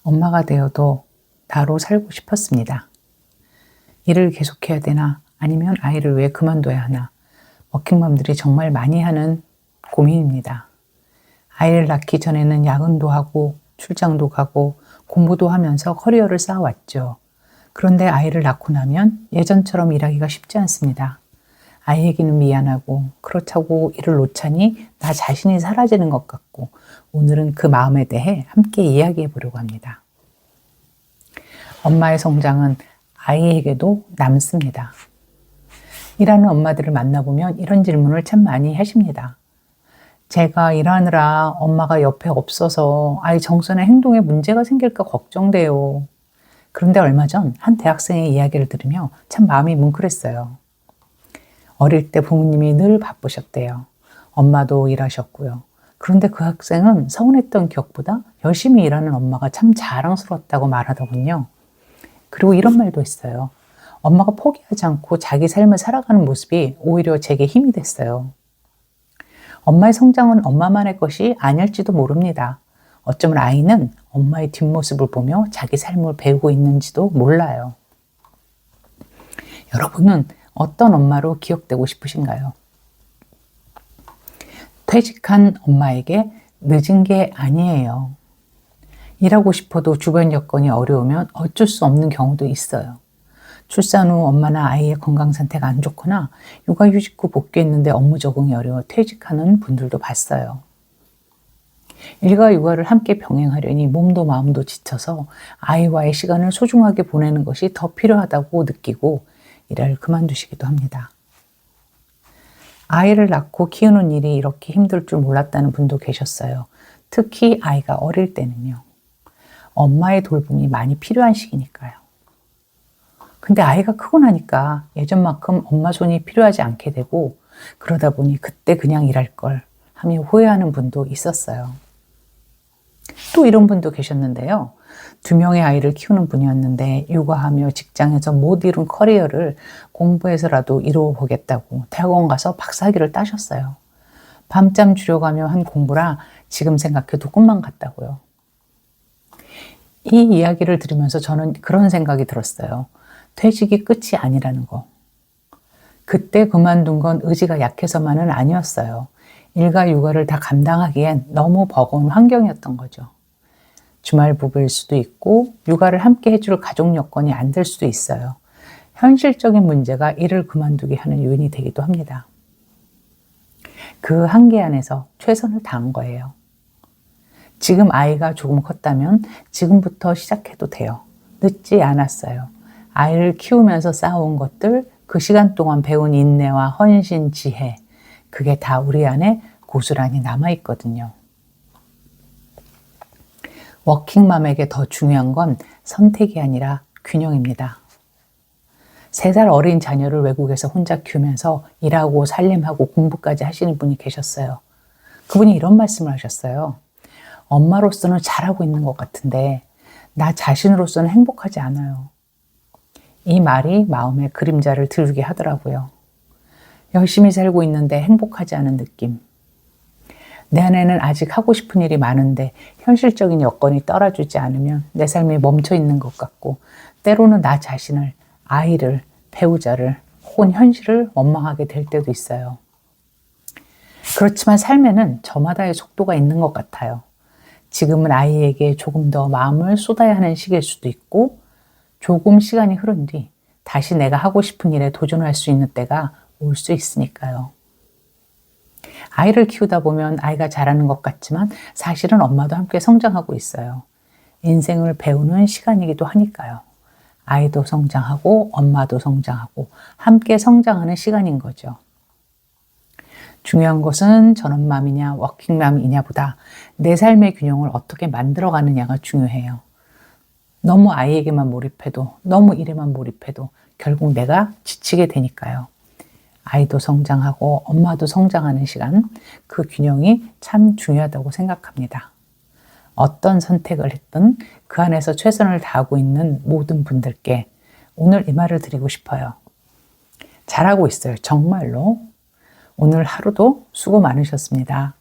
엄마가 되어도 나로 살고 싶었습니다. 일을 계속해야 되나 아니면 아이를 왜 그만둬야 하나 워킹맘들이 정말 많이 하는 고민입니다. 아이를 낳기 전에는 야근도 하고 출장도 가고 공부도 하면서 커리어를 쌓아왔죠. 그런데 아이를 낳고 나면 예전처럼 일하기가 쉽지 않습니다. 아이에게는 미안하고 그렇다고 일을 놓자니 나 자신이 사라지는 것 같고 오늘은 그 마음에 대해 함께 이야기해 보려고 합니다. 엄마의 성장은 아이에게도 남습니다. 일하는 엄마들을 만나보면 이런 질문을 참 많이 하십니다. 제가 일하느라 엄마가 옆에 없어서 아이 정서나 행동에 문제가 생길까 걱정돼요. 그런데 얼마 전 한 대학생의 이야기를 들으며 참 마음이 뭉클했어요. 어릴 때 부모님이 늘 바쁘셨대요. 엄마도 일하셨고요. 그런데 그 학생은 서운했던 기억보다 열심히 일하는 엄마가 참 자랑스러웠다고 말하더군요. 그리고 이런 말도 했어요. 엄마가 포기하지 않고 자기 삶을 살아가는 모습이 오히려 제게 힘이 됐어요. 엄마의 성장은 엄마만의 것이 아닐지도 모릅니다. 어쩌면 아이는 엄마의 뒷모습을 보며 자기 삶을 배우고 있는지도 몰라요. 여러분은 어떤 엄마로 기억되고 싶으신가요? 퇴직한 엄마에게 늦은 게 아니에요. 일하고 싶어도 주변 여건이 어려우면 어쩔 수 없는 경우도 있어요. 출산 후 엄마나 아이의 건강 상태가 안 좋거나 육아휴직 후 복귀했는데 업무 적응이 어려워 퇴직하는 분들도 봤어요. 일과 육아를 함께 병행하려니 몸도 마음도 지쳐서 아이와의 시간을 소중하게 보내는 것이 더 필요하다고 느끼고 일을 그만두시기도 합니다. 아이를 낳고 키우는 일이 이렇게 힘들 줄 몰랐다는 분도 계셨어요. 특히 아이가 어릴 때는요. 엄마의 돌봄이 많이 필요한 시기니까요. 근데 아이가 크고 나니까 예전만큼 엄마 손이 필요하지 않게 되고 그러다 보니 그때 그냥 일할 걸 하며 후회하는 분도 있었어요. 또 이런 분도 계셨는데요. 2명의 아이를 키우는 분이었는데 육아하며 직장에서 못 이룬 커리어를 공부해서라도 이루어 보겠다고 대학원 가서 박사학위를 따셨어요. 밤잠 줄여가며 한 공부라 지금 생각해도 꿈만 같다고요. 이 이야기를 들으면서 저는 그런 생각이 들었어요. 퇴직이 끝이 아니라는 거. 그때 그만둔 건 의지가 약해서만은 아니었어요. 일과 육아를 다 감당하기엔 너무 버거운 환경이었던 거죠. 주말 부부일 수도 있고 육아를 함께 해줄 가족 여건이 안 될 수도 있어요. 현실적인 문제가 일을 그만두게 하는 요인이 되기도 합니다. 그 한계 안에서 최선을 다한 거예요. 지금 아이가 조금 컸다면 지금부터 시작해도 돼요. 늦지 않았어요. 아이를 키우면서 쌓아온 것들, 그 시간 동안 배운 인내와 헌신, 지혜, 그게 다 우리 안에 고스란히 남아있거든요. 워킹맘에게 더 중요한 건 선택이 아니라 균형입니다. 3살 어린 자녀를 외국에서 혼자 키우면서 일하고 살림하고 공부까지 하시는 분이 계셨어요. 그분이 이런 말씀을 하셨어요. 엄마로서는 잘하고 있는 것 같은데 나 자신으로서는 행복하지 않아요. 이 말이 마음에 그림자를 들게 하더라고요. 열심히 살고 있는데 행복하지 않은 느낌. 내 안에는 아직 하고 싶은 일이 많은데 현실적인 여건이 따라주지 않으면 내 삶이 멈춰 있는 것 같고 때로는 나 자신을, 아이를, 배우자를 혹은 현실을 원망하게 될 때도 있어요. 그렇지만 삶에는 저마다의 속도가 있는 것 같아요. 지금은 아이에게 조금 더 마음을 쏟아야 하는 시기일 수도 있고 조금 시간이 흐른 뒤 다시 내가 하고 싶은 일에 도전할 수 있는 때가 올 수 있으니까요. 아이를 키우다 보면 아이가 자라는 것 같지만 사실은 엄마도 함께 성장하고 있어요. 인생을 배우는 시간이기도 하니까요. 아이도 성장하고 엄마도 성장하고 함께 성장하는 시간인 거죠. 중요한 것은 전업맘이냐 워킹맘이냐보다 내 삶의 균형을 어떻게 만들어가느냐가 중요해요. 너무 아이에게만 몰입해도 너무 일에만 몰입해도 결국 내가 지치게 되니까요. 아이도 성장하고 엄마도 성장하는 시간, 그 균형이 참 중요하다고 생각합니다. 어떤 선택을 했든 그 안에서 최선을 다하고 있는 모든 분들께 오늘 이 말을 드리고 싶어요. 잘하고 있어요. 정말로. 오늘 하루도 수고 많으셨습니다.